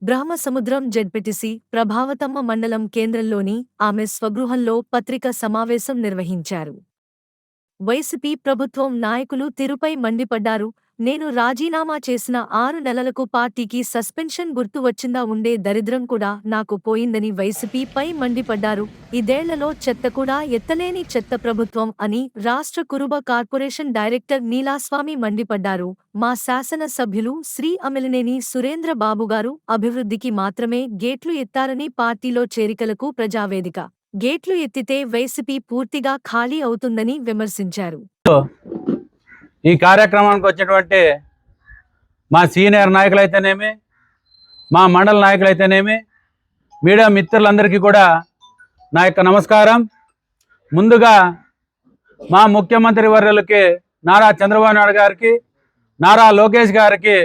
Brahmasamudram ZPTC ప్రభావతమ్మ మండలం కేంద్రంలోని ఆమె స్వగృహంలో పత్రికా సమావేశం నిర్వహించారు. వైసీపీ ప్రభుత్వం నాయకులు తీరుపై మండిపడ్డారు. నేను రాజీనామా చేసిన 6 నెలలకు పార్టీకి సస్పెన్షన్ గుర్తు వచ్చిందా, ఉండే దరిద్రం కూడా నాకు పోయిందని వైసీపీపై మండిపడ్డారు. ఇదేళ్లలో చెత్త కూడా ఎత్తలేని చెత్త ప్రభుత్వం అని రాష్ట్ర కురుబ కార్పొరేషన్ డైరెక్టర్ నీలాస్వామి మండిపడ్డారు. మా శాసన సభ్యులు శ్రీ అమిలినేని సురేంద్ర బాబుగారు అభివృద్ధికి మాత్రమే గేట్లు ఎత్తారని, పార్టీలో చేరికలకు ప్రజావేదిక గేట్లు ఎత్తితే వైసీపీ పూర్తిగా ఖాళీ అవుతుందని విమర్శించారు. ఈ కార్యక్రమానికి వచ్చినటువంటి మా సీనియర్ నాయకులైతేనేమి, మా మండల నాయకులైతేనేమి, మీడియా మిత్రులందరికీ కూడా నా యొక్క నమస్కారం. ముందుగా మా ముఖ్యమంత్రి వర్యులకి నారా చంద్రబాబు నాయుడు గారికి, నారా లోకేష్ గారికి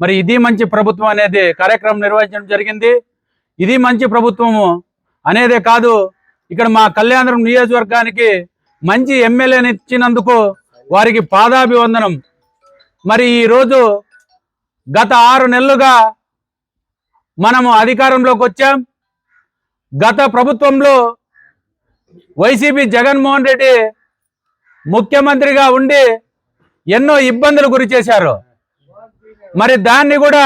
మరి ఇది మంచి ప్రభుత్వం అనేది కార్యక్రమం నిర్వహించడం జరిగింది. ఇది మంచి ప్రభుత్వము అనేదే కాదు, ఇక్కడ మా కళ్యాణదుర్గం నియోజకవర్గానికి మంచి ఎమ్మెల్యేని ఇచ్చినందుకు వారికి పాదాభివందనం. మరి ఈరోజు గత 6 నెలలుగా మనము అధికారంలోకి వచ్చాం. గత ప్రభుత్వంలో వైసీపీ జగన్మోహన్ రెడ్డి ముఖ్యమంత్రిగా ఉండి ఎన్నో ఇబ్బందులు గురి చేశారు. మరి దాన్ని కూడా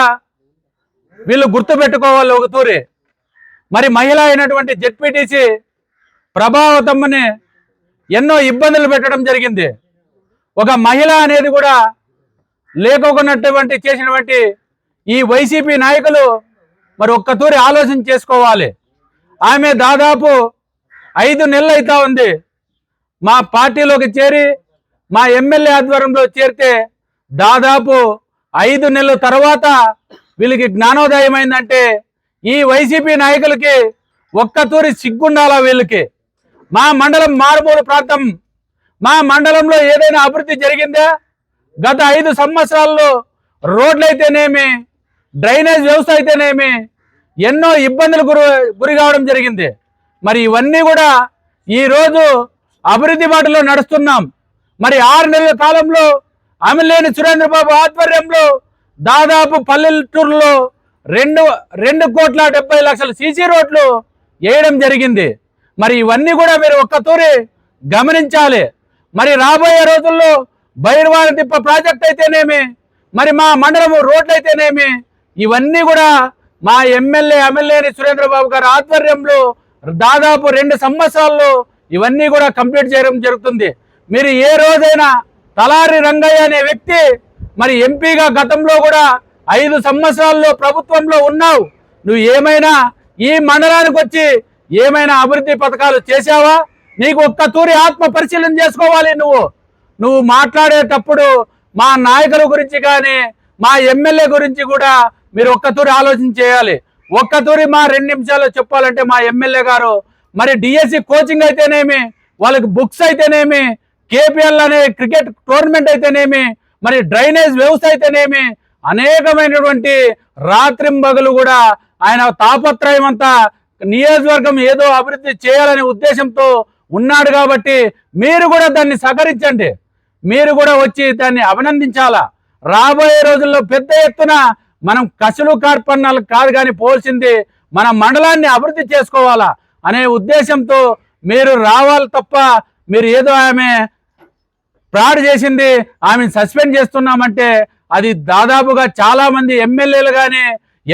వీళ్ళు గుర్తుపెట్టుకోవాలి. ఒక తూరి మరి మహిళ అయినటువంటి జెడ్పీటీసీ ప్రభావతమ్మని ఎన్నో ఇబ్బందులు పెట్టడం జరిగింది. ఒక మహిళ అనేది కూడా లేకోకున్నటువంటి చేసినటువంటి ఈ వైసీపీ నాయకులు మరి ఒక్కతూరి ఆలోచన చేసుకోవాలి. ఆమె దాదాపు 5 నెలలు అవుతా ఉంది మా పార్టీలోకి చేరి, మా ఎమ్మెల్యే ఆధ్వర్యంలో చేరితే దాదాపు 5 నెలల తర్వాత వీళ్ళకి జ్ఞానోదయం అయిందంటే ఈ వైసీపీ నాయకులకి ఒక్కతూరి సిగ్గుండాలా వీళ్ళకి. మా మండలం మారుమూల ప్రాంతం, మా మండలంలో ఏదైనా అభివృద్ధి జరిగిందా? గత 5 సంవత్సరాల్లో రోడ్లు అయితేనేమి, డ్రైనేజ్ వ్యవస్థ అయితేనేమి ఎన్నో ఇబ్బందులు గురి కావడం జరిగింది. మరి ఇవన్నీ కూడా ఈరోజు అభివృద్ధి బాటలో నడుస్తున్నాం. మరి 6 నెలల కాలంలో అమిలినేని సురేంద్రబాబు ఆధ్వర్యంలో దాదాపు పల్లెటూరులో 2,70,00,000 సీసీ రోడ్లు వేయడం జరిగింది. మరి ఇవన్నీ కూడా మీరు ఒక్కతూరి గమనించాలి. మరి రాబోయే రోజుల్లో బైర్వాల తిప్ప ప్రాజెక్ట్ అయితేనేమి, మరి మా మండలం రోడ్లు అయితేనేమి ఇవన్నీ కూడా మా ఎమ్మెల్యే అమిలినేని సురేంద్రబాబు గారి ఆధ్వర్యంలో దాదాపు 2 సంవత్సరాల్లో ఇవన్నీ కూడా కంప్లీట్ చేయడం జరుగుతుంది. మీరు ఏ రోజైనా తలారి రంగయ్య అనే వ్యక్తి మరి ఎంపీగా గతంలో కూడా 5 సంవత్సరాల్లో ప్రభుత్వంలో ఉన్నావు. నువ్వు ఏమైనా ఈ మండలానికి వచ్చి ఏమైనా అభివృద్ధి పథకాలు చేశావా? నీకు ఒక్కతూరి ఆత్మ పరిశీలన చేసుకోవాలి. నువ్వు మాట్లాడేటప్పుడు మా నాయకుల గురించి కానీ, మా ఎమ్మెల్యే గురించి కూడా మీరు ఒక్కతూరి ఆలోచన చేయాలి. ఒక్కతూరి మా 2 నిమిషాలు చెప్పాలంటే మా ఎమ్మెల్యే గారు మరి డిఎస్సి కోచింగ్ అయితేనేమి, వాళ్ళకి బుక్స్ అయితేనేమి, కేపీఎల్ అనే క్రికెట్ టోర్నమెంట్ అయితేనేమి, మరి డ్రైనేజ్ వ్యవస్థ అయితేనేమి అనేకమైనటువంటి రాత్రింబగలు కూడా ఆయన తాపత్రయం అంతా నియోజకవర్గం ఏదో అభివృద్ధి చేయాలనే ఉద్దేశంతో ఉన్నాడు. కాబట్టి మీరు కూడా దాన్ని సహకరించండి, మీరు కూడా వచ్చి దాన్ని అభినందించాలా. రాబోయే రోజుల్లో పెద్ద ఎత్తున మనం కసులు కార్పణ్యాలు కాదు కానీ పోల్సింది మన మండలాన్ని అభివృద్ధి చేసుకోవాలా అనే ఉద్దేశంతో మీరు రావాలి తప్ప మీరు ఏదో ఆమె ఫ్రాడ్ చేసింది ఆమెను సస్పెండ్ చేస్తున్నామంటే అది దాదాపుగా చాలామంది ఎమ్మెల్యేలు కానీ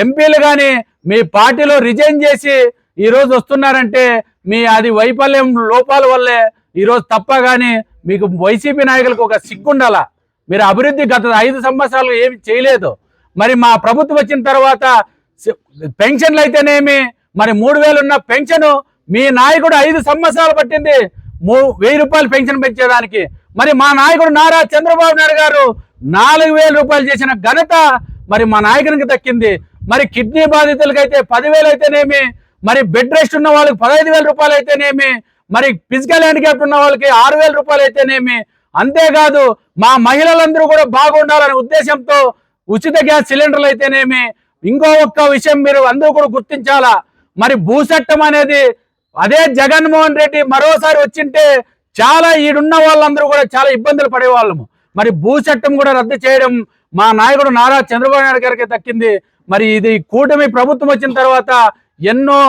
ఎంపీలు కానీ మీ పార్టీలో రిజైన్ చేసి ఈరోజు వస్తున్నారంటే మీ అది వైఫల్యం లోపాల వల్లే ఈరోజు తప్ప. కానీ మీకు వైసీపీ నాయకులకు ఒక సిగ్గుండాలా. మీరు అభివృద్ధి గత 5 సంవత్సరాలు ఏమి చేయలేదు. మరి మా ప్రభుత్వం వచ్చిన తర్వాత పెన్షన్లు అయితేనేమి, మరి 3,000 ఉన్న పెన్షను మీ నాయకుడు 5 సంవత్సరాలు పట్టింది 1,000 రూపాయలు పెన్షన్ పెంచేదానికి. మరి మా నాయకుడు నారా చంద్రబాబు నాయుడు గారు 4,000 రూపాయలు చేసిన ఘనత మరి మా నాయకునికి దక్కింది. మరి కిడ్నీ బాధితులకైతే 10,000 అయితేనేమి, మరి బెడ్ రెస్ట్ ఉన్న వాళ్ళకి 15,000 రూపాయలు అయితేనేమి, మరి ఫిజికల్ హ్యాండిక్యాప్ట్ ఉన్న వాళ్ళకి 6,000 రూపాయలు అయితేనేమి. అంతేకాదు మా మహిళలందరూ కూడా బాగుండాలనే ఉద్దేశంతో ఉచిత గ్యాస్ సిలిండర్లు అయితేనేమి. ఇంకో ఒక్క విషయం మీరు అందరూ కూడా గుర్తించాలా. మరి భూచట్టం అనేది అదే జగన్మోహన్ రెడ్డి మరోసారి వచ్చింటే చాలా ఈడున్న వాళ్ళందరూ కూడా చాలా ఇబ్బందులు పడేవాళ్ళము. మరి భూచట్టం కూడా రద్దు చేయడం మా నాయకుడు నారా చంద్రబాబు నాయుడు గారికి దక్కింది. మరి ఇది కూటమి ప్రభుత్వం వచ్చిన తర్వాత ఎన్నో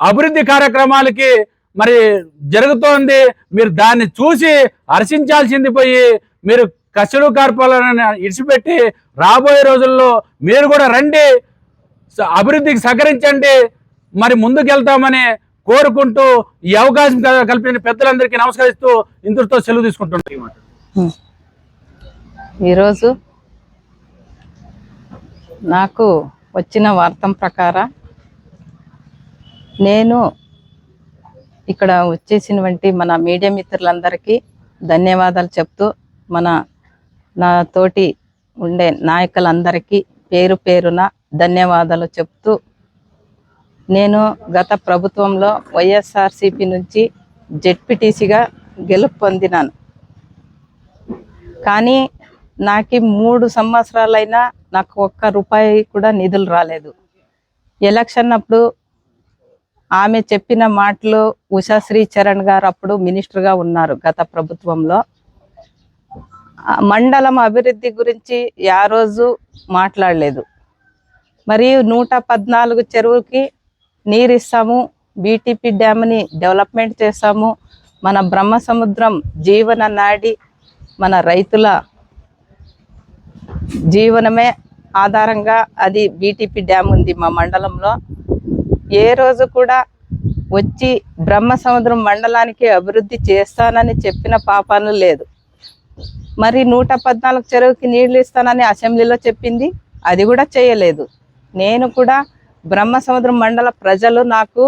అభివృద్ధి కార్యక్రమాలకి మరి జరుగుతోంది. మీరు దాన్ని చూసి హర్షించాల్సింది పోయి మీరు కసలు కార్పాలను ఇడిచిపెట్టి రాబోయే రోజుల్లో మీరు కూడా రండి, అభివృద్ధికి సహకరించండి, మరి ముందుకెళ్తామని కోరుకుంటూ ఈ అవకాశం కల్పించిన పెద్దలందరికీ నమస్కరిస్తూ ఇంతటితో సెలవు తీసుకుంటున్నాను. ఈరోజు నాకు వచ్చిన వార్తం ప్రకారం నేను ఇక్కడ వచ్చేసినటువంటి మన మీడియా మిత్రులందరికీ ధన్యవాదాలు చెప్తూ నా తోటి ఉండే నాయకులందరికీ పేరు పేరున ధన్యవాదాలు చెప్తూ, నేను గత ప్రభుత్వంలో వైఎస్ఆర్సీపీ నుంచి జెడ్పీటీసీగా గెలుపు పొందినాను. కానీ నాకు 3 సంవత్సరాలైనా నాకు ఒక్క రూపాయి కూడా నిధులు రాలేదు. ఎలక్షన్ అప్పుడు ఆమె చెప్పిన మాటలు, ఉషాశ్రీ చరణ్ గారు అప్పుడు మినిస్టర్గా ఉన్నారు గత ప్రభుత్వంలో, మండలం అభివృద్ధి గురించి ఆ రోజు మాట్లాడలేదు. మరియు 114 చెరువుకి నీరు ఇస్తాము, బీటీపీ డ్యామ్ని డెవలప్మెంట్ చేస్తాము, మన బ్రహ్మసముద్రం జీవన నాడి, మన రైతుల జీవనమే ఆధారంగా అది బీటీపీ డ్యామ్ ఉంది మా మండలంలో. ఏ రోజు కూడా వచ్చి బ్రహ్మసముద్రం మండలానికి అభివృద్ధి చేస్తానని చెప్పిన పాపాను లేదు. మరి 114 చెరువుకి నీళ్లు ఇస్తానని అసెంబ్లీలో చెప్పింది, అది కూడా చేయలేదు. నేను కూడా బ్రహ్మసముద్రం మండల ప్రజలు నాకు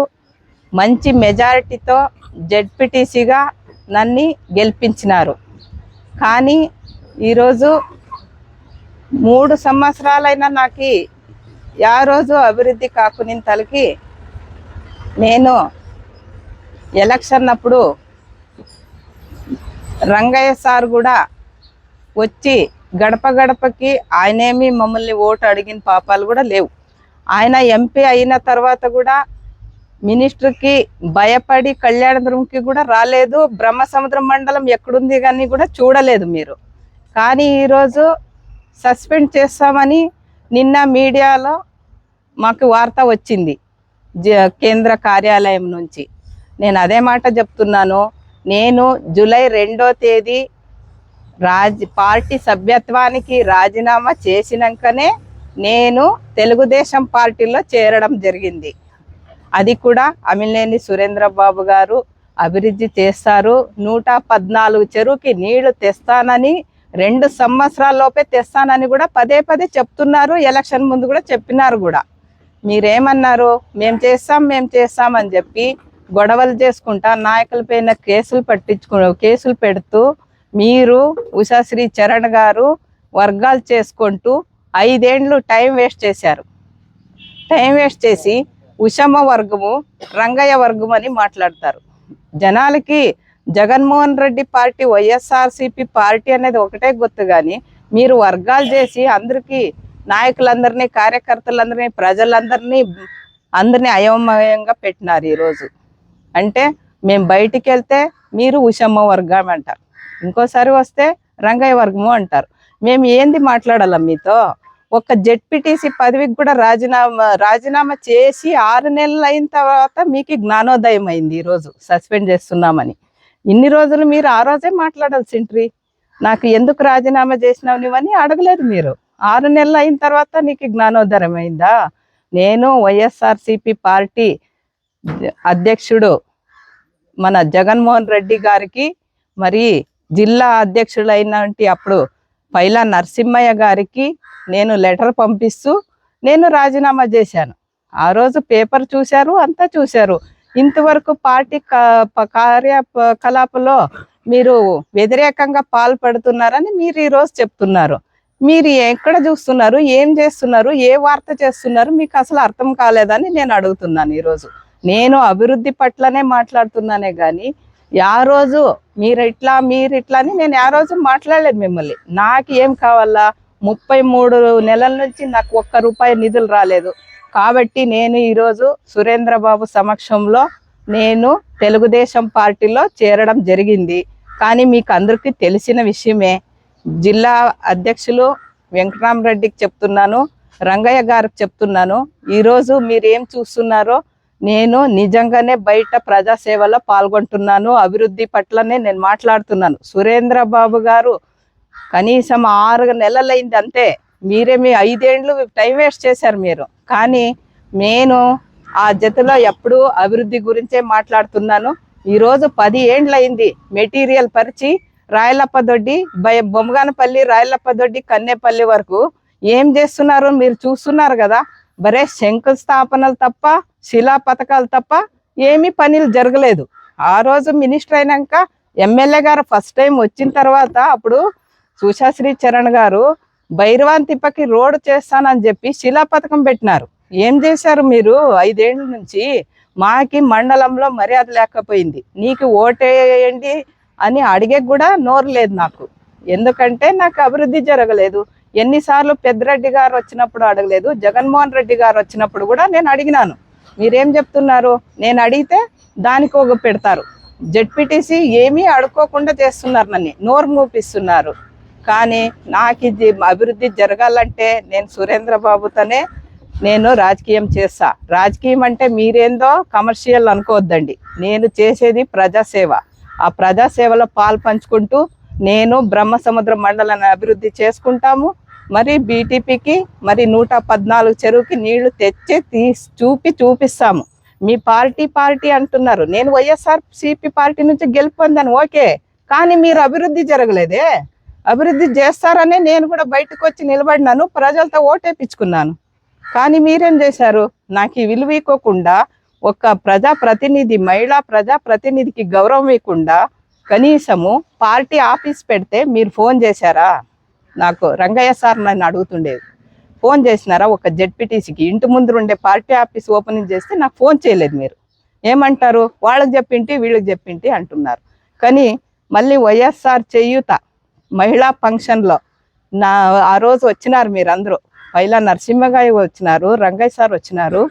మంచి మెజారిటీతో జెడ్పీటీసీగా నన్ను గెలిపించినారు. కానీ ఈరోజు 3 సంవత్సరాలైనా నాకు ఆ రోజు అభివృద్ధి కాకుని తలకి నేను ఎలక్షన్ అప్పుడు రంగయ్య సార్ కూడా వచ్చి గడప గడపకి ఆయనేమి మమ్మల్ని ఓటు అడిగిన పాపాలు కూడా లేవు. ఆయన ఎంపీ అయిన తర్వాత కూడా మినిస్టర్కి భయపడి కళ్యాణదుర్గంకి కూడా రాలేదు. బ్రహ్మసముద్రం మండలం ఎక్కడుంది కానీ కూడా చూడలేదు మీరు. కానీ ఈరోజు సస్పెండ్ చేస్తామని నిన్న మీడియాలో మాకు వార్త వచ్చింది కేంద్ర కార్యాలయం నుంచి. నేను అదే మాట చెప్తున్నాను. నేను జూలై 2వ తేదీ పార్టీ సభ్యత్వానికి రాజీనామా చేసినాకనే నేను తెలుగుదేశం పార్టీలో చేరడం జరిగింది. అది కూడా అమిలేని సురేంద్రబాబు గారు అభివృద్ధి చేస్తారు, 114 చెరువుకి నీళ్లు తెస్తానని 2 సంవత్సరాల్లోపే తెస్తానని కూడా పదే పదే చెప్తున్నారు. ఎలక్షన్ ముందు కూడా చెప్పినారు కూడా. మీరేమన్నారు, మేము చేస్తామని చెప్పి గొడవలు చేసుకుంటా నాయకులపైన కేసులు పెడుతూ మీరు ఉషాశ్రీ చరణ్ గారు వర్గాలు చేసుకుంటూ 5 ఏళ్ళు టైం వేస్ట్ చేశారు. టైం వేస్ట్ చేసి ఉషమ్మ వర్గము, రంగయ్య వర్గం అని మాట్లాడతారు. జనాలకి జగన్మోహన్ రెడ్డి పార్టీ, వైఎస్ఆర్సీపీ పార్టీ అనేది ఒకటే గుర్తు. కానీ మీరు వర్గాలు చేసి అందరికీ నాయకులందరినీ, కార్యకర్తలందరినీ, అందరినీ అయోమయంగా పెట్టినారు. ఈరోజు అంటే మేము బయటికి వెళ్తే మీరు ఉషమ్మ వర్గం అంటారు, ఇంకోసారి వస్తే రంగయ్య వర్గము అంటారు. మేము ఏంది మాట్లాడాలా మీతో? ఒక జెడ్పీటీసీ పదవికి కూడా రాజీనామా చేసి 6 నెలలు అయిన తర్వాత మీకు జ్ఞానోదయం అయింది ఈరోజు సస్పెండ్ చేస్తున్నామని. ఇన్ని రోజులు మీరు ఆ రోజే మాట్లాడాల్సింట్రీ. నాకు ఎందుకు రాజీనామా చేసినావు నువ్వని అడగలేదు మీరు. 6 నెలలు అయిన తర్వాత నీకు జ్ఞానోదయం అయిందా? నేను వైఎస్ఆర్సీపీ పార్టీ అధ్యక్షుడు మన జగన్మోహన్ రెడ్డి గారికి, మరి జిల్లా అధ్యక్షుడైనటువంటి అప్పుడు పైలా నరసింహయ్య గారికి నేను లెటర్ పంపిస్తూ నేను రాజీనామా చేశాను. ఆ రోజు పేపర్ చూశారు, అంతా చూశారు. ఇంతవరకు పార్టీ కార్యకలాపంలో మీరు వ్యతిరేకంగా పాల్పడుతున్నారని మీరు ఈరోజు చెప్తున్నారు. మీరు ఎక్కడ చూస్తున్నారు, ఏం చేస్తున్నారు, ఏ వార్త చేస్తున్నారు, మీకు అసలు అర్థం కాలేదని నేను అడుగుతున్నాను. ఈరోజు నేను అభివృద్ధి పట్లనే మాట్లాడుతున్నానే కానీ ఆ రోజు మీరు ఇట్లా అని నేను ఆ రోజు మాట్లాడలేదు మిమ్మల్ని. నాకు ఏం కావాలా? 33 నెలల నుంచి నాకు ఒక్క రూపాయి నిధులు రాలేదు. కాబట్టి నేను ఈరోజు సురేంద్రబాబు సమక్షంలో నేను తెలుగుదేశం పార్టీలో చేరడం జరిగింది. కానీ మీకు అందరికీ తెలిసిన విషయమే. జిల్లా అధ్యక్షులు వెంకటరామరెడ్డికి చెప్తున్నాను, రంగయ్య గారికి చెప్తున్నాను, ఈరోజు మీరు ఏం చూస్తున్నారో నేను నిజంగానే బయట ప్రజాసేవలో పాల్గొంటున్నాను, అభివృద్ధి పట్లనే నేను మాట్లాడుతున్నాను. సురేంద్ర బాబు గారు కనీసం 6 నెలలైంది అంతే, మీరేమి 5 ఏళ్ళు టైం వేస్ట్ చేశారు మీరు. కానీ నేను ఆ జతలో ఎప్పుడూ అభివృద్ధి గురించే మాట్లాడుతున్నాను. ఈరోజు 10 ఏండ్లయింది మెటీరియల్ పరిచి రాయలప్పదొడ్డి బొమ్మగానపల్లి, రాయలప్పదొడ్డి, కన్నేపల్లి వరకు ఏం చేస్తున్నారు మీరు చూస్తున్నారు కదా. బరే శంకుస్థాపనలు తప్ప, శిలా పథకాలు తప్ప ఏమీ పనులు జరగలేదు. ఆ రోజు మినిస్టర్ అయినాక ఎమ్మెల్యే గారు ఫస్ట్ టైం వచ్చిన తర్వాత అప్పుడు సుశాశ్రీ చరణ్ గారు భైరవాన్ తిప్పకి రోడ్డు చేస్తానని చెప్పి శిలా పథకం పెట్టినారు. ఏం చేశారు మీరు 5 ఏళ్ళ నుంచి? మాకి మండలంలో మర్యాద లేకపోయింది, నీకు ఓటేయండి అని అడిగే కూడా నోరు లేదు నాకు. ఎందుకంటే నాకు అభివృద్ధి జరగలేదు. ఎన్నిసార్లు పెద్దిరెడ్డి గారు వచ్చినప్పుడు అడగలేదు, జగన్మోహన్ రెడ్డి గారు వచ్చినప్పుడు కూడా నేను అడిగినాను. మీరేం చెప్తున్నారు? నేను అడిగితే దానికి ఒక పెడతారు. జెడ్పీటీసీ ఏమీ అడుక్కోకుండా చేస్తున్నారు, నన్ను నోరు మూపిస్తున్నారు. కానీ నాకు ఇది అభివృద్ధి జరగాలంటే నేను సురేంద్ర బాబుతోనే నేను రాజకీయం చేస్తా. రాజకీయం అంటే మీరేందో కమర్షియల్ అనుకోవద్దండి. నేను చేసేది ప్రజాసేవ. ఆ ప్రజాసేవలో పాలు పంచుకుంటూ నేను బ్రహ్మసముద్ర మండలాన్ని అభివృద్ధి చేసుకుంటాము. మరి బీటీపీకి మరి 114 చెరువుకి నీళ్లు తెచ్చి చూపిస్తాము. మీ పార్టీ అంటున్నారు, నేను వైఎస్ఆర్సీపీ పార్టీ నుంచి గెలుపొందాను, ఓకే. కానీ మీరు అభివృద్ధి జరగలేదే. అభివృద్ధి చేస్తారనే నేను కూడా బయటకు వచ్చి నిలబడినాను, ప్రజలతో ఓటేపించుకున్నాను. కానీ మీరేం చేశారు? నాకు ఈ విలువ ఇవ్వకుండా, ఒక ప్రజాప్రతినిధి, మహిళా ప్రజాప్రతినిధికి గౌరవం ఇవ్వకుండా కనీసము పార్టీ ఆఫీస్ పెడితే మీరు ఫోన్ చేశారా? నాకు రంగయ్య సార్ నన్ను అడుగుతుండేది, ఫోన్ చేసినారా ఒక జెడ్పీటీసీకి? ఇంటి ముందు ఉండే పార్టీ ఆఫీస్ ఓపెనింగ్ చేస్తే నాకు ఫోన్ చేయలేదు. మీరు ఏమంటారు? వాళ్ళకి చెప్పింటి వీళ్ళకి చెప్పింటి అంటున్నారు. కానీ మళ్ళీ వైఎస్ఆర్ చేయూత మహిళా ఫంక్షన్లో ఆ రోజు వచ్చినారు మీరందరూ. పైలా నరసింహగాయ వచ్చినారు, రంగయ్య సార్ వచ్చినారు.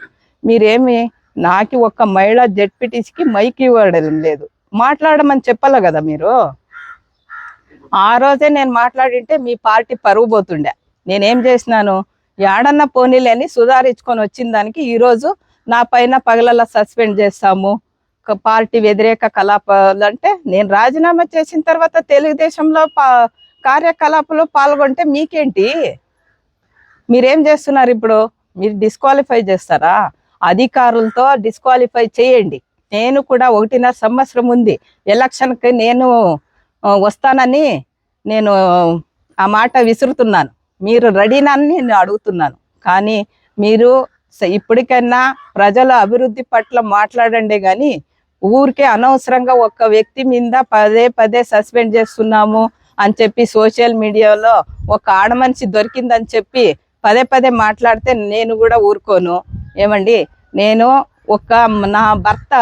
మీరేమి నాకు ఒక మహిళా జెడ్పీటీసీకి మైక్ ఇవ్వడం లేదు, మాట్లాడమని చెప్పాలి కదా మీరు. ఆ రోజే నేను మాట్లాడింటే మీ పార్టీ పరువు పోతుండే. నేనేం చేసినాను? ఏడన్నా పోనీలేని సుధారించుకొని వచ్చిన దానికి ఈరోజు నా పైన పగలలా సస్పెండ్ చేస్తాము, పార్టీ వ్యతిరేక కలాపాలు అంటే, నేను రాజీనామా చేసిన తర్వాత తెలుగుదేశంలో కార్యకలాపాలు పాల్గొంటే మీకేంటి? మీరేం చేస్తున్నారు ఇప్పుడు? మీరు డిస్క్వాలిఫై చేస్తారా? అధికారులతో డిస్క్వాలిఫై చేయండి. నేను కూడా 1.5 సంవత్సరం ఉంది ఎలక్షన్కి నేను వస్తానని నేను ఆ మాట విసురుతున్నాను. మీరు రెడీనని నేను అడుగుతున్నాను. కానీ మీరు ఇప్పటికైనా ప్రజల అభివృద్ధి పట్ల మాట్లాడండి. కానీ ఊరికే అనవసరంగా ఒక వ్యక్తి మీద పదే సస్పెండ్ చేస్తున్నాము అని చెప్పి సోషల్ మీడియాలో ఒక ఆడమనిషి దొరికిందని చెప్పి పదే మాట్లాడితే నేను కూడా ఊరుకోను. ఏమండి, నేను నా భర్త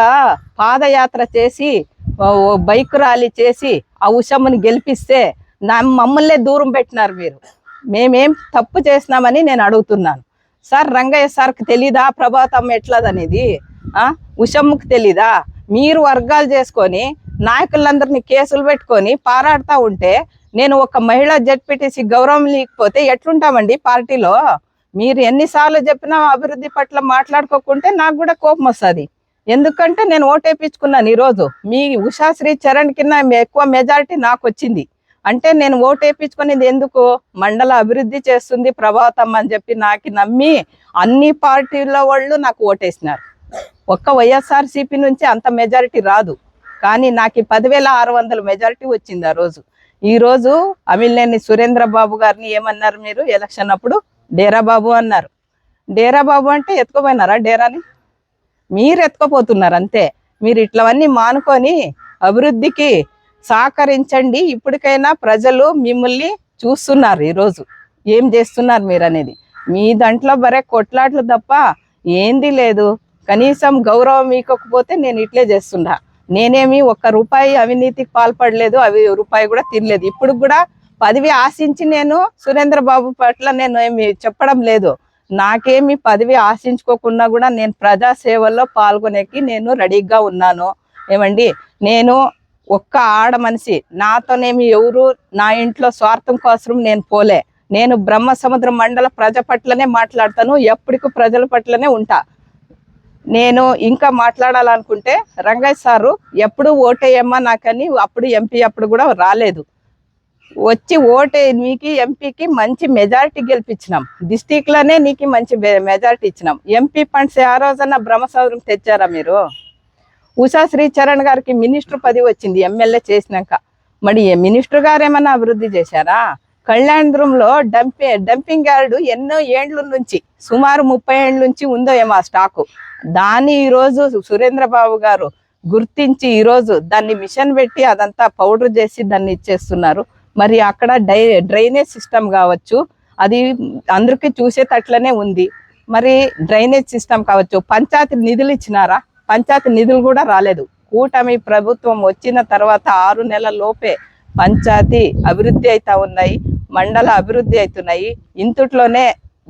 పాదయాత్ర చేసి బైక్ ర్యాలీ చేసి ఆ ఉషమ్మని గెలిపిస్తే మమ్మల్నే దూరం పెట్టినారు మీరు. మేమేం తప్పు చేసినామని నేను అడుగుతున్నాను. సార్ రంగయ్య సార్కి తెలీదా ప్రభాతం ఎట్లదనేది? ఉషమ్మకు తెలీదా? మీరు వర్గాలు చేసుకొని నాయకులందరినీ కేసులు పెట్టుకొని పారాడుతూ ఉంటే నేను ఒక మహిళా జెడ్పీటీసీ గౌరవం లేకపోతే ఎట్లుంటామండి పార్టీలో? మీరు ఎన్నిసార్లు చెప్పినా అభివృద్ధి పట్ల మాట్లాడుకోకుంటే నాకు కూడా కోపం వస్తుంది. ఎందుకంటే నేను ఓటేపించుకున్నాను. ఈరోజు మీ ఉషాశ్రీ చరణ్ కింద ఎక్కువ మెజారిటీ నాకు వచ్చింది అంటే నేను ఓటేపించుకునేది ఎందుకు? మండల అభివృద్ధి చేస్తుంది ప్రభాతం అని చెప్పి నాకు నమ్మి అన్ని పార్టీల వాళ్ళు నాకు ఓటేసినారు. ఒక్క వైఎస్ఆర్సీపీ నుంచి అంత మెజారిటీ రాదు, కానీ నాకు 10,600 మెజారిటీ వచ్చింది ఆ రోజు. ఈరోజు అమిలినేని సురేంద్ర బాబు గారిని ఏమన్నారు మీరు ఎలక్షన్ అప్పుడు? డేరా బాబు అన్నారు. డేరా బాబు అంటే ఎత్తుకోపోయినారా డేరాని? మీరు ఎత్తుకోపోతున్నారు అంతే. మీరు ఇట్లవన్నీ మానుకొని అభివృద్ధికి సహకరించండి. ఇప్పటికైనా ప్రజలు మిమ్మల్ని చూస్తున్నారు ఈరోజు ఏం చేస్తున్నారు మీరు అనేది. మీ దాంట్లో బరే కొట్లాట్లు తప్ప ఏంది లేదు. కనీసం గౌరవం ఇవ్వకపోతే నేను ఇట్లే చేస్తున్నా. నేనేమి ₹1 అవినీతికి పాల్పడలేదు, రూపాయి కూడా తినలేదు. ఇప్పుడు కూడా పదవి ఆశించి నేను సురేంద్ర బాబు పట్ల నేను ఏమి చెప్పడం లేదు. నాకేమి పదవి ఆశించుకోకుండా కూడా నేను ప్రజాసేవల్లో పాల్గొనేకి నేను రెడీగా ఉన్నాను. ఏమండి, నేను ఒక్క ఆడ మనిషి, నాతోనేమి ఎవరు నా ఇంట్లో స్వార్థం కోసం నేను పోలే. నేను బ్రహ్మసముద్రం మండల ప్రజల పట్లనే మాట్లాడతాను, ఎప్పటికీ ప్రజల పట్లనే ఉంటా. నేను ఇంకా మాట్లాడాలనుకుంటే రంగయ్య సారు ఎప్పుడు ఓటేయమ్మా నాకని అప్పుడు ఎంపీ అప్పుడు కూడా రాలేదు. వచ్చి ఓటే నీకు ఎంపీకి మంచి మెజారిటీ గెలిపించినాం, డిస్టిక్ లోనే నీకు మంచి మెజారిటీ ఇచ్చినాం. ఎంపీ ఫండ్స్ ఆ రోజన్నా బ్రహ్మసముద్రం తెచ్చారా మీరు? ఉషా శ్రీచరణ్ గారికి మినిస్టర్ పదవి వచ్చింది ఎమ్మెల్యే చేసినాక. మరి మినిస్టర్ గారు ఏమన్నా అభివృద్ధి చేశారా? కళ్యాణదుర్గంలో డంపింగ్ యార్డు ఎన్నో ఏండ్ల నుంచి, సుమారు 30 ఏళ్ళ నుంచి ఉందో ఏమో ఆ స్టాకు. దాన్ని ఈరోజు సురేంద్రబాబు గారు గుర్తించి ఈరోజు దాన్ని మిషన్ పెట్టి అదంతా పౌడర్ చేసి దాన్ని ఇచ్చేస్తున్నారు. మరి అక్కడ డ్రైనేజ్ సిస్టమ్ కావచ్చు, అది అందరికీ చూసేటట్లనే ఉంది. మరి డ్రైనేజ్ సిస్టమ్ కావచ్చు, పంచాయతీ నిధులు ఇచ్చినారా? పంచాయతీ నిధులు కూడా రాలేదు. కూటమి ప్రభుత్వం వచ్చిన తర్వాత 6 నెలల లోపే పంచాయతీ అభివృద్ధి అవుతా ఉన్నాయి, మండల అభివృద్ధి అవుతున్నాయి. ఇంతట్లోనే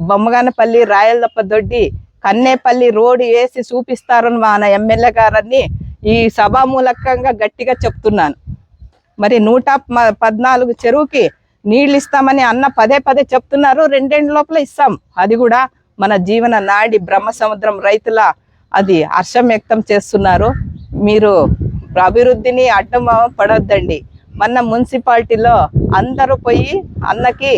బొమ్మగానపల్లి, రాయలదప్ప దొడ్డి, కన్నేపల్లి రోడ్డు వేసి చూపిస్తారని మన ఎమ్మెల్యే గారని ఈ సభామూలకంగా గట్టిగా చెప్తున్నాను. మరి 114 చెరువుకి నీళ్ళు ఇస్తామని అన్న పదే చెప్తున్నారు. 2 ఏళ్ల లోపల ఇస్తాం. అది కూడా మన జీవన నాడి బ్రహ్మసముద్రం రైతుల అది హర్షం వ్యక్తం చేస్తున్నారు. మీరు అభివృద్ధిని అడ్డం పడొద్దండి. మన మున్సిపాలిటీలో అందరూ పోయి అన్నకి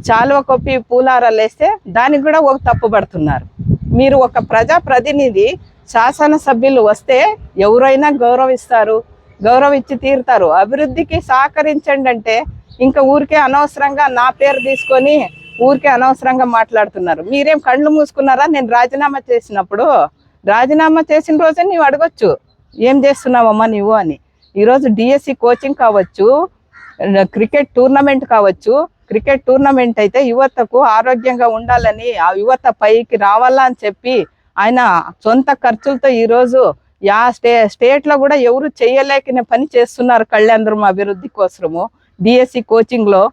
చాలువ కొప్పి పూలారాలు వేస్తే దానికి కూడా ఒక తప్పు పడుతున్నారు. మీరు ఒక ప్రజాప్రతినిధి, శాసనసభ్యులు వస్తే ఎవరైనా గౌరవిస్తారు, గౌరవించి తీరుతారు. అభివృద్ధికి సహకరించండి అంటే ఇంకా ఊరికే అనవసరంగా నా పేరు తీసుకొని ఊరికే అనవసరంగా మాట్లాడుతున్నారు. మీరేం కళ్ళు మూసుకున్నారా? నేను రాజీనామా చేసినప్పుడు, రాజీనామా చేసిన రోజే నీవు అడగొచ్చు ఏం చేస్తున్నావమ్మా నీవు అని. ఈరోజు డిఎస్సి కోచింగ్ కావచ్చు, క్రికెట్ టూర్నమెంట్ కావచ్చు. క్రికెట్ టూర్నమెంట్ అయితే యువతకు ఆరోగ్యంగా ఉండాలని, ఆ యువత పైకి రావాలా అని చెప్పి ఆయన సొంత ఖర్చులతో ఈరోజు స్టేట్లో కూడా ఎవరు చేయలేకనే పని చేస్తున్నారు. కళ్యాణదుర్గం అభివృద్ధి కోసము డిఎస్సి కోచింగ్లో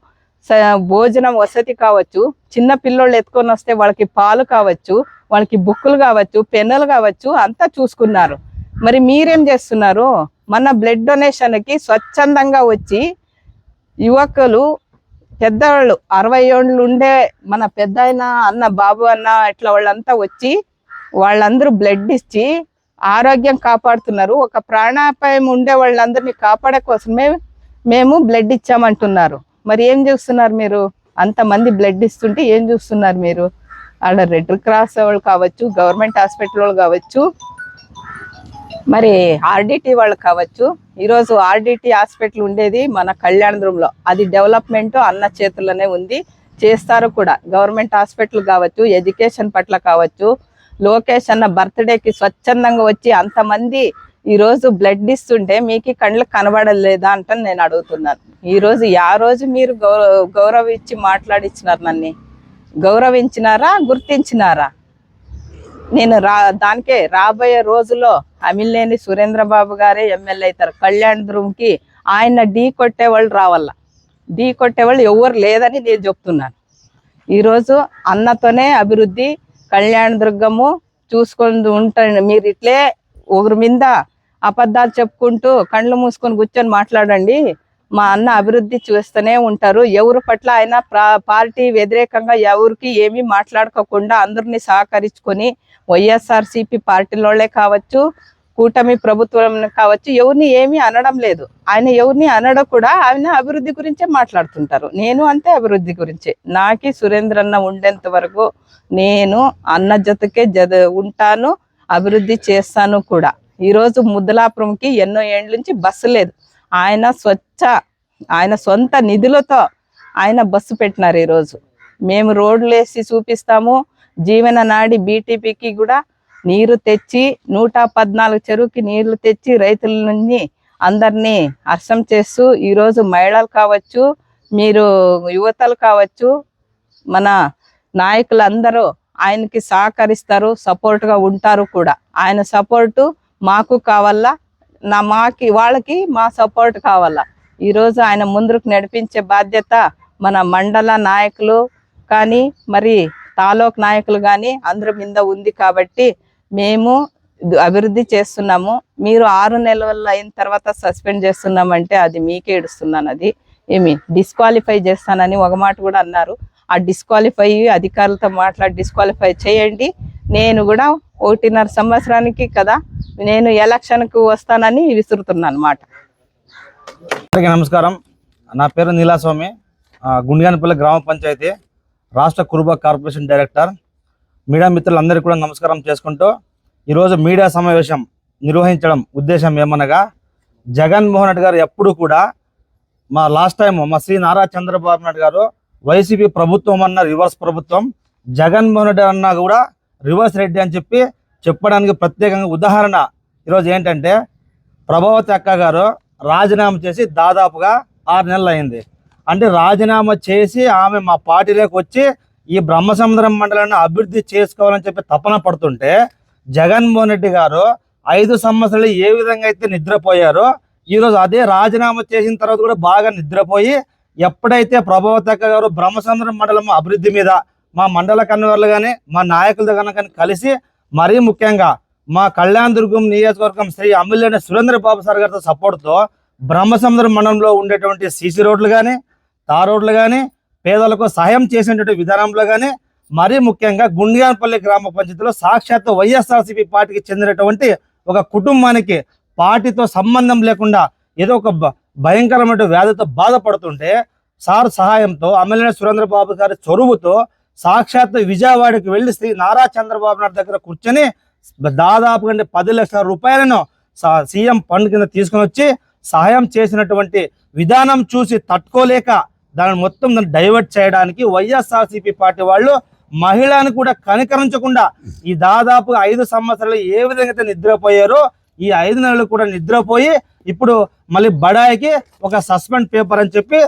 భోజనం వసతి కావచ్చు, చిన్న పిల్లోళ్ళు ఎత్తుకొని వస్తే వాళ్ళకి పాలు కావచ్చు, వాళ్ళకి బుక్కులు కావచ్చు, పెన్నులు కావచ్చు, అంతా చూసుకున్నారు. మరి మీరేం చేస్తున్నారు? మన బ్లడ్ డొనేషన్కి స్వచ్ఛందంగా వచ్చి యువకులు, పెద్దవాళ్ళు 60 ఏళ్ళు ఉండే మన పెద్ద అన్న బాబు అన్న ఇట్లా వాళ్ళంతా వచ్చి వాళ్ళందరూ బ్లడ్ ఇచ్చి ఆరోగ్యం కాపాడుతున్నారు. ఒక ప్రాణాపాయం ఉండే వాళ్ళందరినీ కాపాడే కోసమే మేము బ్లడ్ ఇచ్చామంటున్నారు. మరి ఏం చూస్తున్నారు మీరు? అంతమంది బ్లడ్ ఇస్తుంటే ఏం చూస్తున్నారు మీరు? ఆడ రెడ్ క్రాస్ వాళ్ళు కావచ్చు, గవర్నమెంట్ హాస్పిటల్ వాళ్ళు కావచ్చు, మరి ఆర్డిటి వాళ్ళు కావచ్చు. ఈరోజు ఆర్డిటి హాస్పిటల్ ఉండేది మన కళ్యాణదుర్గంలో, అది డెవలప్మెంట్ అన్న చేతుల్లోనే ఉంది, చేస్తారు కూడా. గవర్నమెంట్ హాస్పిటల్ కావచ్చు, ఎడ్యుకేషన్ పట్ల కావచ్చు, లోకేష్ అన్న బర్త్డేకి స్వచ్ఛందంగా వచ్చి అంతమంది ఈరోజు బ్లడ్ ఇస్తుంటే మీకు కళ్ళకు కనబడలేదా అంట నేను అడుగుతున్నాను. ఈరోజు రోజు మీరు గౌరవించి మాట్లాడించినారు, నన్ను గౌరవించినారా, గుర్తించినారా? నేను దానికే రాబోయే రోజుల్లో అమిలేని సురేంద్రబాబు గారే ఎమ్మెల్యే అవుతారు. కళ్యాణదుర్గంకి ఆయన ఢీ కొట్టేవాళ్ళు రావాల, ఢీ కొట్టేవాళ్ళు ఎవరు లేదని నేను చెప్తున్నాను. ఈరోజు అన్నతోనే అభివృద్ధి. కళ్యాణదుర్గము చూసుకొని ఉంటాను. మీరు ఇట్లే ఒకరి మీద అబద్ధాలు చెప్పుకుంటూ కళ్ళు మూసుకొని కూర్చొని మాట్లాడండి, మా అన్న అభివృద్ధి చూస్తూనే ఉంటారు. ఎవరి పట్ల ఆయన పార్టీ వ్యతిరేకంగా ఎవరికి ఏమీ మాట్లాడుకోకుండా అందరినీ సహకరించుకొని వైఎస్ఆర్సీపీ పార్టీలోనే కావచ్చు, కూటమి ప్రభుత్వం కావచ్చు, ఎవరిని ఏమీ అనడం లేదు. ఆయన ఎవరిని అనడం కూడా ఆయన అభివృద్ధి గురించే మాట్లాడుతుంటారు. నేను అంతే, అభివృద్ధి గురించే. నాకి సురేంద్రన్న ఉండేంత వరకు నేను అన్న జతకే ఉంటాను, అభివృద్ధి చేస్తాను కూడా. ఈరోజు ముద్దలాపురంకి ఎన్నో ఏళ్ళ నుంచి బస్సు లేదు. ఆయన సొంత నిధులతో ఆయన బస్సు పెట్టినారు. ఈరోజు మేము రోడ్లు వేసి చూపిస్తాము. జీవన నాడి బీటీపీకి కూడా నీరు తెచ్చి 114 చెరువుకి నీళ్లు తెచ్చి రైతుల నుంచి అందరినీ హర్షం చేస్తూ ఈరోజు మహిళలు కావచ్చు, మీరు యువతలు కావచ్చు, మన నాయకులందరూ ఆయనకి సహకరిస్తారు, సపోర్ట్గా ఉంటారు కూడా. ఆయన సపోర్టు మాకు కావాలా, వాళ్ళకి మా సపోర్ట్ కావాలా. ఈరోజు ఆయన ముందుకు నడిపించే బాధ్యత మన మండల నాయకులు కానీ మరి తాలూకు నాయకులు కానీ అందరి మీద ఉంది. కాబట్టి మేము అభివృద్ధి చేస్తున్నాము. మీరు 6 నెలలు అయిన తర్వాత సస్పెండ్ చేస్తున్నామంటే అది మీకే ఏడుస్తున్నాను. అది ఏమి డిస్క్వాలిఫై చేస్తానని ఒక మాట కూడా అన్నారు. ఆ డిస్క్వాలిఫై అధికారులతో మాట్లాడి డిస్క్వాలిఫై చేయండి. నేను కూడా 1.5 సంవత్సరానికి కదా నేను ఎలక్షన్కు వస్తానని విసురుతున్నాను అన్నమాట. అందరికీ నమస్కారం. నా పేరు నీలాస్వామి, గుండిగానపల్లి గ్రామ పంచాయతీ రాష్ట్ర కురుబ కార్పొరేషన్ డైరెక్టర్. మీడియా మిత్రులందరికీ కూడా నమస్కారం చేసుకుంటూ ఈరోజు మీడియా సమావేశం నిర్వహించడం ఉద్దేశం ఏమనగా, జగన్మోహన్ రెడ్డి గారు ఎప్పుడు కూడా లాస్ట్ టైం మా శ్రీ నారా చంద్రబాబు నాయుడు గారు వైసీపీ ప్రభుత్వం అన్న రివర్స్ ప్రభుత్వం, జగన్మోహన్ రెడ్డి అన్నా కూడా రివర్స్ రెడ్డి అని చెప్పి చెప్పడానికి ప్రత్యేకంగా ఉదాహరణ ఈరోజు ఏంటంటే, ప్రభావతి అక్క గారు రాజీనామా చేసి దాదాపుగా 6 నెలలు అయింది. అంటే రాజీనామా చేసి ఆమె మా పార్టీలోకి వచ్చి ఈ బ్రహ్మసముద్రం మండలాన్ని అభివృద్ధి చేసుకోవాలని చెప్పి తపన పడుతుంటే, జగన్మోహన్ రెడ్డి గారు 5 సంవత్సరాలు ఏ విధంగా అయితే నిద్రపోయారో ఈరోజు అదే రాజీనామా చేసిన తర్వాత కూడా బాగా నిద్రపోయి, ఎప్పుడైతే ప్రభావతి అక్క గారు బ్రహ్మసముద్రం మండలం అభివృద్ధి మీద మా మండల కన్వీనర్లు కానీ మా నాయకులతో కానీ కలిసి, మరీ ముఖ్యంగా మా కళ్యాణదుర్గం నియోజకవర్గం శ్రీ అమ్మిలేని సురేంద్ర బాబు సార్ గారితో సపోర్ట్తో బ్రహ్మసముద్రం మండలంలో ఉండేటువంటి సీసీ రోడ్లు కానీ తార్ రోడ్లు కానీ పేదలకు సహాయం చేసేటువంటి విధానంలో కానీ, మరీ ముఖ్యంగా గుండిగానపల్లి గ్రామ పంచాయతీలో సాక్షాత్తు వైఎస్ఆర్సీపీ పార్టీకి చెందినటువంటి ఒక కుటుంబానికి పార్టీతో సంబంధం లేకుండా ఏదో ఒక భయంకరమైన వ్యాధితో బాధపడుతుంటే, సార్ సహాయంతో అమ్మిలేని సురేంద్ర బాబు గారి చొరువుతో సాక్షాత్తు విజయవాడకి వెళ్ళి శ్రీ నారా చంద్రబాబు నాయుడు దగ్గర కూర్చొని దాదాపు 10 లక్షల రూపాయలను సీఎం ఫండ్ కింద తీసుకుని వచ్చి సహాయం చేసినటువంటి విధానం చూసి తట్టుకోలేక దాన్ని మొత్తం డైవర్ట్ చేయడానికి వైఎస్ఆర్సీపీ పార్టీ వాళ్ళు మహిళను కూడా కనికరించకుండా ఈ దాదాపు 5 సంవత్సరాలు ఏ విధంగా అయితే నిద్రపోయారో ఈ 5 నెలలు కూడా నిద్రపోయి ఇప్పుడు మళ్ళీ బడాయికి ఒక సస్పెండ్ పేపర్ అని చెప్పి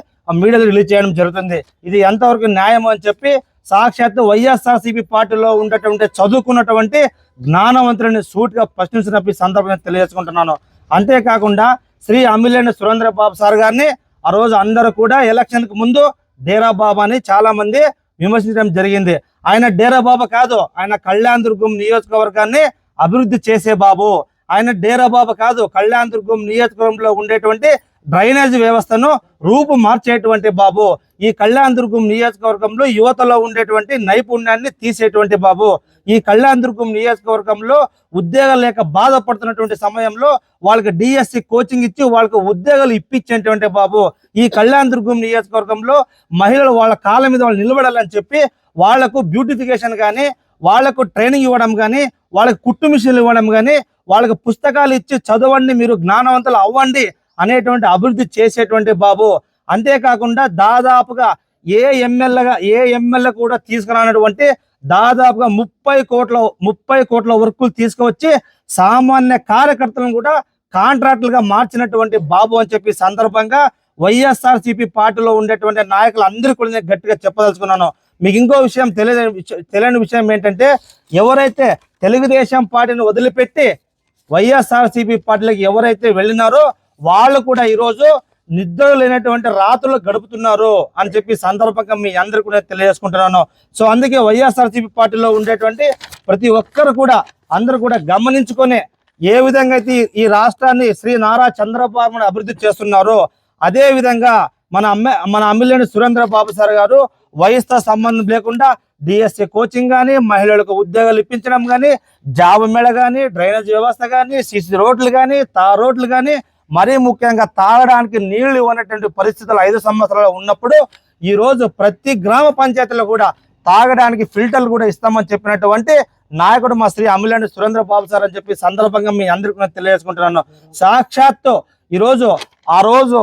మీడియాలో రిలీజ్ చేయడం జరుగుతుంది. ఇది ఎంతవరకు న్యాయం అని చెప్పి సాక్షాత్తు వైఎస్ఆర్సీపీ పార్టీలో ఉండేటువంటి చదువుకున్నటువంటి జ్ఞానవంతులని సూటిగా ప్రశ్నించినప్పుడు సందర్భంగా తెలియజేసుకుంటున్నాను. అంతేకాకుండా శ్రీ అమ్మిలేని సురేంద్ర బాబు సార్ గారిని ఆ రోజు అందరూ కూడా ఎలక్షన్కి ముందు డేరా బాబా అని చాలా మంది విమర్శించడం జరిగింది. ఆయన డేరా బాబా కాదు, ఆయన కళ్యాణదుర్గం నియోజకవర్గాన్ని అభివృద్ధి చేసే బాబు. ఆయన డేరా బాబా కాదు, కళ్యాణదుర్గం నియోజకవర్గంలో ఉండేటువంటి డ్రైనేజ్ వ్యవస్థను రూపు మార్చేటువంటి బాబు. ఈ కళ్యాణదుర్గం నియోజకవర్గంలో యువతలో ఉండేటువంటి నైపుణ్యాన్ని తీసేటువంటి బాబు. ఈ కళ్యాణదుర్గం నియోజకవర్గంలో ఉద్యోగాలు లేక బాధపడుతున్నటువంటి సమయంలో వాళ్ళకి డిఎస్సి కోచింగ్ ఇచ్చి వాళ్ళకి ఉద్యోగాలు ఇప్పించేటువంటి బాబు. ఈ కళ్యాణదుర్గం నియోజకవర్గంలో మహిళలు వాళ్ళ కాళ్ళ మీద వాళ్ళు నిలబడాలని చెప్పి వాళ్లకు బ్యూటిఫికేషన్ కానీ, వాళ్లకు ట్రైనింగ్ ఇవ్వడం కానీ, వాళ్ళకి కుట్టు మిషన్లు ఇవ్వడం కానీ, వాళ్ళకి పుస్తకాలు ఇచ్చి చదవండి, మీరు జ్ఞానవంతులు అవ్వండి అనేటువంటి అభివృద్ధి చేసేటువంటి బాబు. అంతేకాకుండా దాదాపుగా ఏ ఎమ్మెల్యే కూడా తీసుకురానటువంటి దాదాపుగా 30 కోట్ల వర్కులు తీసుకువచ్చి సామాన్య కార్యకర్తలను కూడా కాంట్రాక్టులుగా మార్చినటువంటి బాబు అని చెప్పి సందర్భంగా వైఎస్ఆర్సీపీ పార్టీలో ఉండేటువంటి నాయకులు అందరూ కూడా గట్టిగా చెప్పదలుచుకున్నాను. మీకు ఇంకో విషయం తెలియని విషయం ఏంటంటే, ఎవరైతే తెలుగుదేశం పార్టీని వదిలిపెట్టి వైఎస్ఆర్సీపీ పార్టీలకు ఎవరైతే వెళ్ళినారో వాళ్ళు కూడా ఈరోజు నిద్ర లేనటువంటి రాత్రులు గడుపుతున్నారు అని చెప్పి సందర్భంగా మీ అందరూ కూడా తెలియజేసుకుంటున్నాను. సో అందుకే వైఎస్ఆర్సీపీ పార్టీలో ఉండేటువంటి ప్రతి ఒక్కరు కూడా అందరూ కూడా గమనించుకొని ఏ విధంగా అయితే ఈ రాష్ట్రాన్ని శ్రీ నారా చంద్రబాబు అభివృద్ధి చేస్తున్నారో అదే విధంగా మన అమ్మిలేని సురేంద్ర బాబు సార్ గారు వయసుతో సంబంధం లేకుండా డిఎస్సి కోచింగ్ కానీ, మహిళలకు ఉద్యోగాలు ఇప్పించడం కానీ, జాబ్ మేళ కానీ, డ్రైనేజ్ వ్యవస్థ కానీ, సిసి రోడ్లు కానీ, తార్ రోడ్లు కానీ, మరీ ముఖ్యంగా తాగడానికి నీళ్లు ఇవ్వనటువంటి పరిస్థితులు 5 సంవత్సరాలు ఉన్నప్పుడు ఈ రోజు ప్రతి గ్రామ పంచాయతీలో కూడా తాగడానికి ఫిల్టర్లు కూడా ఇస్తామని చెప్పినటువంటి నాయకుడు మా శ్రీ అమ్మిలేని సురేంద్ర బాబు సార్ అని చెప్పి సందర్భంగా మీ అందరికీ తెలియజేసుకుంటున్నాను. సాక్షాత్తు ఈరోజు ఆ రోజు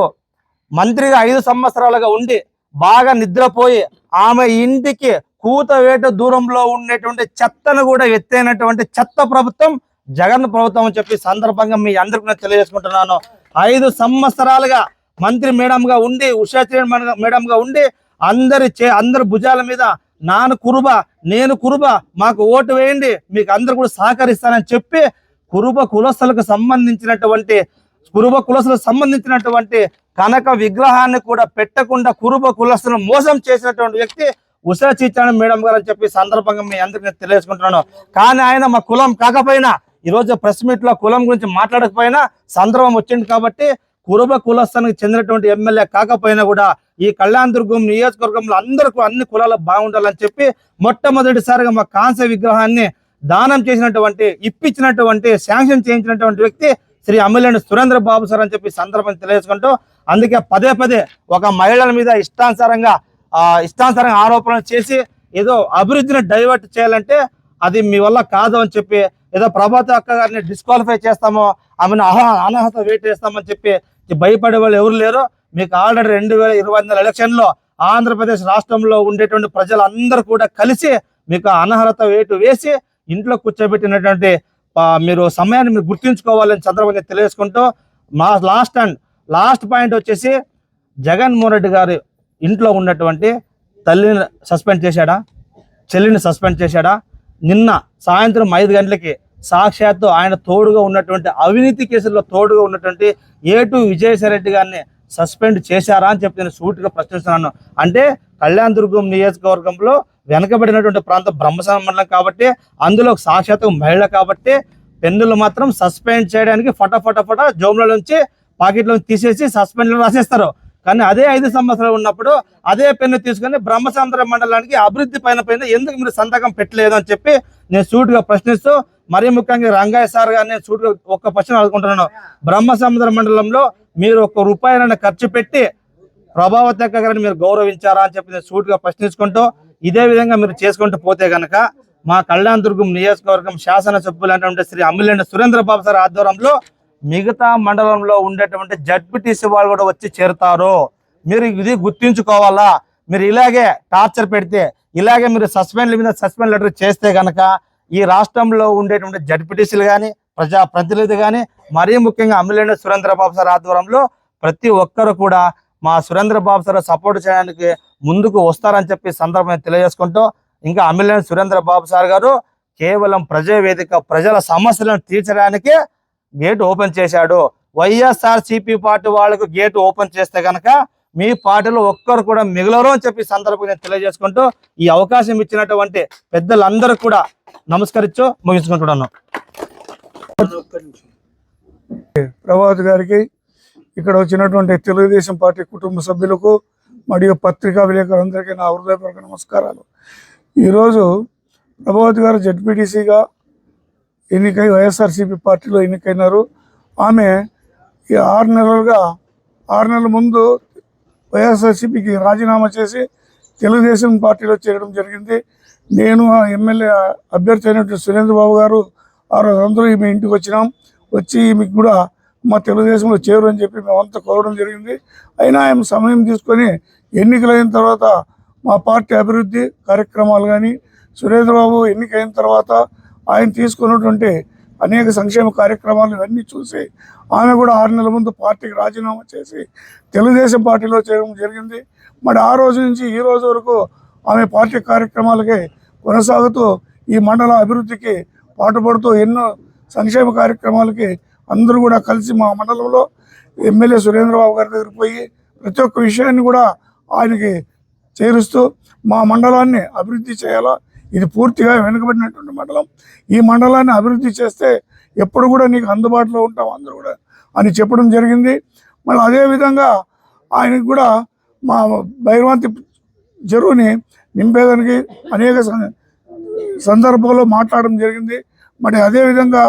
మంత్రిగా 5 సంవత్సరాలుగా ఉండి బాగా నిద్రపోయి ఆమె ఇంటికి కూతవేట దూరంలో ఉండేటువంటి చెత్తను కూడా ఎత్తైనటువంటి చెత్త ప్రభుత్వం జగన్ ప్రభుత్వం అని చెప్పి సందర్భంగా మీ అందరికీ తెలియజేసుకుంటున్నాను. 5 సంవత్సరాలుగా మంత్రి మేడంగా ఉండి, ఉషా మేడంగా ఉండి అందరి భుజాల మీద నేను కురుబ మాకు ఓటు వేయండి, మీకు అందరు కూడా సహకరిస్తానని చెప్పి కురుబ కులస్తులకు సంబంధించినటువంటి కనక విగ్రహాన్ని కూడా పెట్టకుండా కురుబ కులస్తులను మోసం చేసినటువంటి వ్యక్తి ఉషా మేడం గారు అని చెప్పి సందర్భంగా మీ అందరికీ తెలియజేసుకుంటున్నాను. కానీ ఆయన మా కులం కాకపోయినా ఈరోజు ప్రెస్ మీట్ లో కులం గురించి మాట్లాడకపోయినా సందర్భం వచ్చింది కాబట్టి కురుబ కులస్థానికి చెందినటువంటి ఎమ్మెల్యే కాకపోయినా కూడా ఈ కళ్యాణదుర్గం నియోజకవర్గంలో అందరికీ అన్ని కులాలకు బాగుండాలని చెప్పి మొట్టమొదటిసారిగా మా కాంస్య విగ్రహాన్ని దానం చేసినటువంటి ఇప్పించినటువంటి శాంక్షన్ చేయించినటువంటి వ్యక్తి శ్రీ అమ్మిలేని సురేంద్ర బాబు సార్ అని చెప్పి సందర్భం తెలియజేసుకుంటూ, అందుకే పదే పదే ఒక మహిళల మీద ఇష్టానుసారంగా ఆరోపణలు చేసి ఏదో అభివృద్ధిని డైవర్ట్ చేయాలంటే అది మీ వల్ల కాదు అని చెప్పి, ఏదో ప్రభాత అక్క గారిని డిస్క్వాలిఫై చేస్తామో, ఆమెను అనర్హత వేట్ వేస్తామని చెప్పి భయపడే వాళ్ళు ఎవరు లేరు. మీకు ఆల్రెడీ 2024 ఎలక్షన్లో ఆంధ్రప్రదేశ్ రాష్ట్రంలో ఉండేటువంటి ప్రజలందరూ కూడా కలిసి మీకు అనర్హత వేటు వేసి ఇంట్లో కూర్చోబెట్టినటువంటి మీరు సమయాన్ని మీరు గుర్తుంచుకోవాలని సందర్భంగా తెలియజేసుకుంటూ, మా లాస్ట్ పాయింట్ వచ్చేసి జగన్మోహన్ రెడ్డి గారు ఇంట్లో ఉన్నటువంటి తల్లిని సస్పెండ్ చేశాడా, చెల్లిని సస్పెండ్ చేశాడా? నిన్న సాయంత్రం 5 గంటలకి సాక్షాత్తు ఆయన తోడుగా ఉన్నటువంటి అవినీతి కేసుల్లో తోడుగా ఉన్నటువంటి ఏటు విజయసాయిరెడ్డి గారిని సస్పెండ్ చేశారా అని చెప్పి నేను సూటిగా ప్రశ్నిస్తున్నాను. అంటే కళ్యాణదుర్గం నియోజకవర్గంలో వెనకబడినటువంటి ప్రాంతం బ్రహ్మసమ మండలం కాబట్టి, అందులో సాక్షాత్తు మహిళ కాబట్టి పెన్నులు మాత్రం సస్పెండ్ చేయడానికి ఫటాఫట జోబుల నుంచి పాకెట్లో తీసేసి సస్పెండ్ రాసేస్తారు. కానీ అదే 5 సంవత్సరాలు ఉన్నప్పుడు అదే పెన్ను తీసుకొని బ్రహ్మసముద్ర మండలానికి అభివృద్ధి పైన ఎందుకు మీరు సంతకం పెట్టలేదు అని చెప్పి నేను సూటిగా ప్రశ్నిస్తూ, మరీ ముఖ్యంగా రంగయ్య సార్ గారు నేను సూటిగా ఒక్క ప్రశ్న అనుకుంటున్నాను. బ్రహ్మసముద్ర మండలంలో మీరు ₹1 ఖర్చు పెట్టి ప్రభావతి అక్క గారిని మీరు గౌరవించారా అని చెప్పి నేను సూటిగా ప్రశ్నించుకుంటూ, ఇదే విధంగా మీరు చేసుకుంటూ పోతే గనక మా కళ్యాణదుర్గం నియోజకవర్గం శాసనసభ్యులైనటువంటి శ్రీ అమ్మిలేని సురేంద్ర బాబు సార్ ఆధ్వర్యంలో మిగతా మండలంలో ఉండేటువంటి జడ్పీటీసీ వాళ్ళు కూడా వచ్చి చేరుతారు. మీరు ఇది గుర్తించుకోవాలా. మీరు ఇలాగే టార్చర్ పెడితే, ఇలాగే మీరు సస్పెండ్ లెటర్ చేస్తే గనక ఈ రాష్ట్రంలో ఉండేటువంటి జడ్పీటీసీలు కానీ ప్రజాప్రతినిధి కానీ మరీ ముఖ్యంగా అమ్మిలేని సురేంద్ర బాబు సార్ ఆధ్వర్యంలో ప్రతి ఒక్కరు కూడా మా సురేంద్ర బాబు సార్ సపోర్ట్ చేయడానికి ముందుకు వస్తారని చెప్పి సందర్భంగా తెలియజేసుకుంటూ, ఇంకా అమ్మిలేని సురేంద్ర బాబు సార్ గారు కేవలం ప్రజావేదిక ప్రజల సమస్యలను తీర్చడానికి గేట్ ఓపెన్ చేశాడు. వైఎస్ఆర్సీపీ పార్టీ వాళ్ళకు గేట్ ఓపెన్ చేస్తే కనుక మీ పార్టీలో ఒక్కరు కూడా మిగలరు అని చెప్పి సందర్భంగా తెలియజేసుకుంటూ, ఈ అవకాశం ఇచ్చినటువంటి పెద్దలందరూ కూడా నమస్కరించు ముగించుకుంటున్నాను. ప్రభావత్ గారికి, ఇక్కడ వచ్చినటువంటి తెలుగుదేశం పార్టీ కుటుంబ సభ్యులకు మరియు పత్రికా విలేకరులందరికీ నా హృదయపూర్వక నమస్కారాలు. ఈరోజు ప్రభావత్ గారు జడ్పీటీసీగా ఎన్నికై వైఎస్ఆర్సీపీ పార్టీలో ఎన్నికైనారు. ఆమె ఈ 6 నెలల ముందు వైఎస్ఆర్సీపీకి రాజీనామా చేసి తెలుగుదేశం పార్టీలో చేరడం జరిగింది. నేను ఆ ఎమ్మెల్యే అభ్యర్థి అయినటువంటి సురేంద్ర బాబు గారు ఆ రోజు అందరూ మీ ఇంటికి వచ్చి మీకు కూడా మా తెలుగుదేశంలో చేరు అని చెప్పి మేమంతా కోరడం జరిగింది. అయినా ఆయన సమయం తీసుకొని ఎన్నికలైన తర్వాత మా పార్టీ అభివృద్ధి కార్యక్రమాలు కానీ, సురేంద్రబాబు ఎన్నికైన తర్వాత ఆయన తీసుకున్నటువంటి అనేక సంక్షేమ కార్యక్రమాలు ఇవన్నీ చూసి ఆమె కూడా 6 నెలల ముందు పార్టీకి రాజీనామా చేసి తెలుగుదేశం పార్టీలో చేరడం జరిగింది. మరి ఆ రోజు నుంచి ఈ రోజు వరకు ఆమె పార్టీ కార్యక్రమాలకి కొనసాగుతూ ఈ మండల అభివృద్ధికి పాటుపడుతూ ఎన్నో సంక్షేమ కార్యక్రమాలకి అందరూ కూడా కలిసి మా మండలంలో ఎమ్మెల్యే సురేంద్రబాబు గారి దగ్గరికి పోయి ప్రతి ఒక్క విషయాన్ని కూడా ఆయనకి చేరుస్తూ మా మండలాన్ని అభివృద్ధి చేయాలా, ఇది పూర్తిగా వెనుకబడినటువంటి మండలం, ఈ మండలాన్ని అభివృద్ధి చేస్తే ఎప్పుడు కూడా నీకు అందుబాటులో ఉంటాం అందరూ కూడా అని చెప్పడం జరిగింది. మళ్ళీ అదేవిధంగా ఆయనకు కూడా మా భైరవంతి చెరువుని నింపేదానికి అనేక సందర్భాల్లో మాట్లాడడం జరిగింది. మరి అదేవిధంగా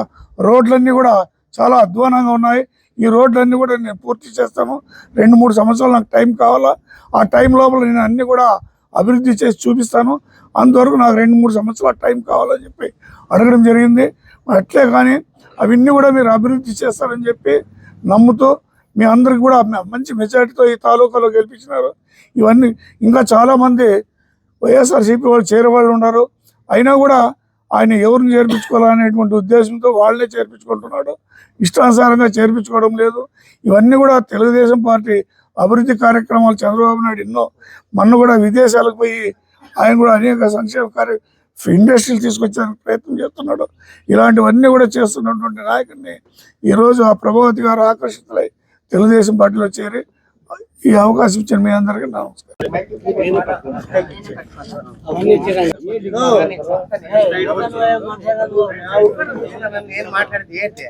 రోడ్లన్నీ కూడా చాలా అధ్వానంగా ఉన్నాయి. ఈ రోడ్లన్నీ కూడా నేను పూర్తి చేస్తాను. 2-3 సంవత్సరాలు నాకు టైం కావాలా. ఆ టైం లోపల నేను అన్నీ కూడా అభివృద్ధి చేసి చూపిస్తాను. అంతవరకు నాకు 2-3 సంవత్సరాల టైం కావాలని చెప్పి అడగడం జరిగింది. అట్లే కానీ అవన్నీ కూడా మీరు అభివృద్ధి చేస్తారని చెప్పి నమ్ముతూ మీ అందరికి కూడా మంచి మెజారిటీతో ఈ తాలూకాలో గెలిపించినారు. ఇవన్నీ ఇంకా చాలామంది వైఎస్ఆర్సీపీ వాళ్ళు చేరేవాళ్ళు ఉన్నారు. అయినా కూడా ఆయన ఎవరిని చేర్పించుకోవాలనేటువంటి ఉద్దేశంతో వాళ్ళే చేర్పించుకుంటున్నాడు. ఇష్టానుసారంగా చేర్పించుకోవడం లేదు. ఇవన్నీ కూడా తెలుగుదేశం పార్టీ అభివృద్ధి కార్యక్రమాలు చంద్రబాబు నాయుడు ఎన్నో మొన్న కూడా విదేశాలకు పోయి ఆయన కూడా అనేక సంక్షేమ ఇండస్ట్రీలు తీసుకొచ్చేందుకు ప్రయత్నం చేస్తున్నాడు. ఇలాంటివన్నీ కూడా చేస్తున్నటువంటి నాయకుడిని ఈరోజు ఆ ప్రభావతి గారు ఆకర్షితులై తెలుగుదేశం పార్టీలో చేరి ఈ అవకాశం ఇచ్చిన మీ అందరికీ నా నమస్కారం. మాట్లాడితే